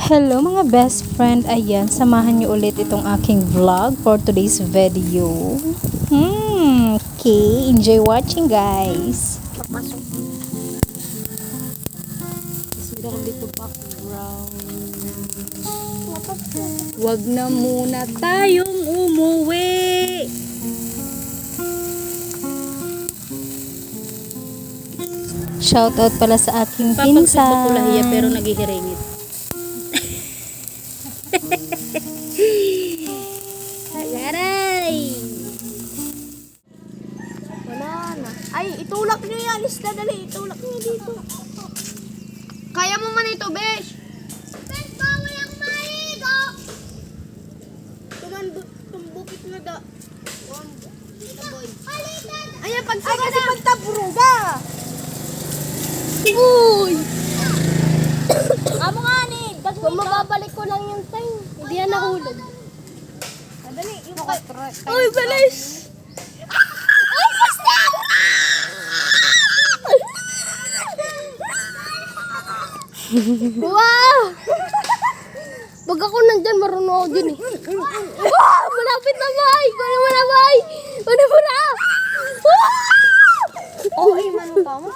Hello mga best friend, ayan, samahan niyo ulit itong aking vlog for today's video. Okay, enjoy watching guys. Papasok. Mas meron dito background. Wag na muna tayong umuwi. Shoutout pala sa aking Papagsit ko lahiya pinsan. pero naghihiringit. Agaray! Wala na. Ay, itulak niyo yan. Isla, dali. Itulak niyo dito. Kaya mo man ito, Besh. Besh, bawal ang maligo. Tumbukit na da. Ayan, pagsaga na. Ay, kasi pagtaburuga. Uy! Amo nga ni. Kung mababalik ko lang yung time. Hindi yan nahulog. Dali, yung Uy, balis! Ay, basta! Wow! Pag ako nandyan, marunong ako dyan eh. Wow! Malapit na, Bay! Kunin mo na, Bay! Kunin mo na! Oh, ay, manong pa mo.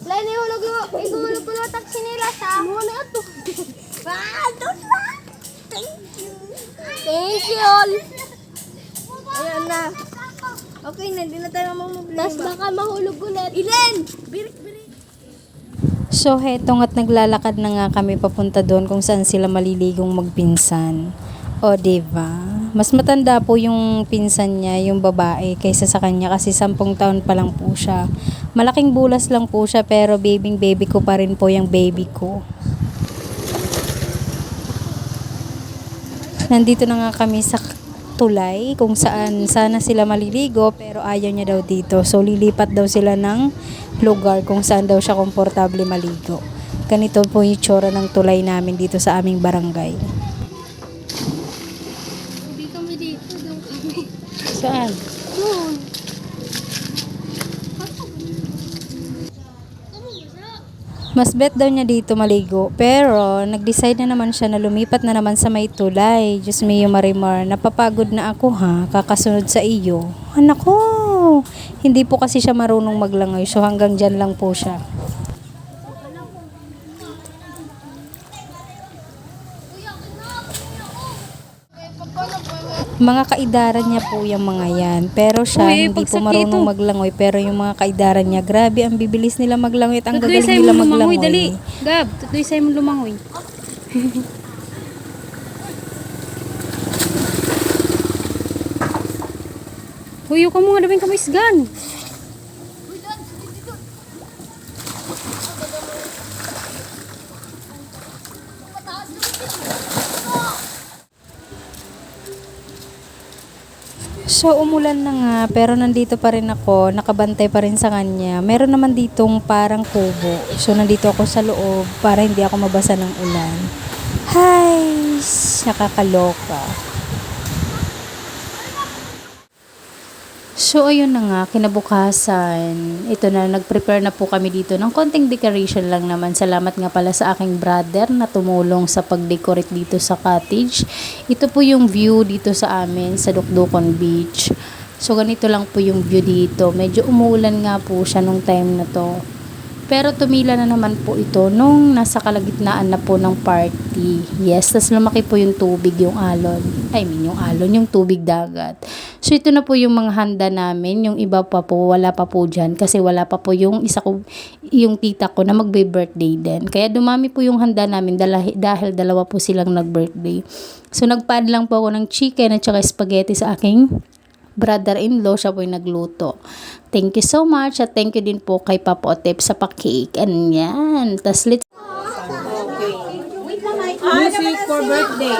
Lain na hulog mo. Igumulog ko na taksi nila sa. Muna ito. Doon na! Thank you all. Ayan na. Okay na, hindi na tayo mamumuli. Tapos baka mahulog ulit. Ilen! Birik. So hetong at naglalakad na nga kami papunta doon kung saan sila maliligong magpinsan. O diba? Mas matanda po yung pinsan niya, yung babae, kaysa sa kanya kasi 10 taon pa lang po siya. Malaking bulas lang po siya pero baby ko pa rin po yung baby ko. Nandito na nga kami sa tulay kung saan sana sila maliligo pero ayaw niya daw dito. So lilipat daw sila ng lugar kung saan daw siya komportable maligo. Ganito po yung itsura ng tulay namin dito sa aming barangay. Hindi kami dito. Doon kami. Saan? Doon. Mas bet daw niya dito maligo. Pero, nag-decide na naman siya na lumipat na naman sa may tulay. Diyos mio Marimar, napapagod na ako ha, kakasunod sa iyo. Anak ko! Hindi po kasi siya marunong maglangoy, so hanggang dyan lang po siya. Mga kaidaran niya po yung mga yan. Pero siya, Uy, hindi po pagsakit marunong ito. maglangoy. Pero yung mga kaidaran niya, grabe, ang bibilis nila maglangoy at ang Tutoy gagaling sa'yo nila mo lumangoy, maglangoy. dali. Gab, tutoy sa'yo mo lumangoy. Huyo ka mo nga daming kamaisgan. So, umulan na nga, pero nandito pa rin ako, nakabantay pa rin sa kanya. Meron naman ditong parang kubo. So, nandito ako sa loob para hindi ako mabasa ng ulan. Hi! Nakakaloka. So, ayun na nga, kinabukasan. Ito na, nag-prepare na po kami dito ng konting decoration lang naman. Salamat nga pala sa aking brother na tumulong sa pag-decorate dito sa cottage. Ito po yung view dito sa amin, sa Dukdukon Beach. So, ganito lang po yung view dito. Medyo umuulan nga po siya nung time na to. Pero tumila na naman po ito nung nasa kalagitnaan na po ng party. Yes, tas lumaki po yung tubig, yung alon. Yung alon, yung tubig dagat. So, ito na po yung mga handa namin. Yung iba pa po, wala pa po dyan. Kasi wala pa po yung yung tita ko na magbe-birthday din. Kaya dumami po yung handa namin dahil dalawa po silang nag-birthday. So, nagpad lang po ako ng chicken at saka spaghetti sa aking brother-in-law, siya po yung nagluto. Thank you so much at thank you din po kay Papa Otep sa pa-cake. And yan. Tas let's Music for birthday.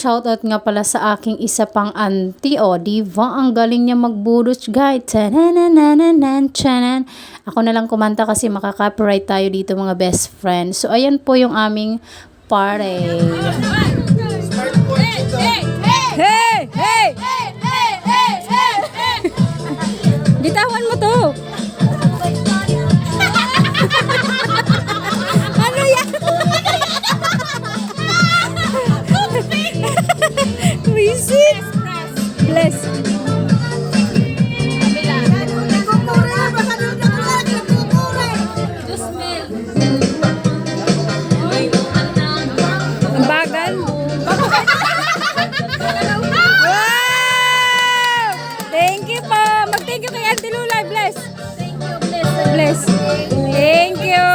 shoutout nga pala sa aking isa pang auntie. O, diba? Ang galing niya magburuch, guys. Tananananan, chanan. Ako na lang kumanta kasi makaka-copyright tayo dito, mga best friends. So, ayan po yung aming party. Hey! Hey! Bitawan mo to! Ano yan? Visit! Bless! Ang bagal! Wow! Thank you po! Mag-thank you kay Auntie Lula. Bless! Bless! Thank you!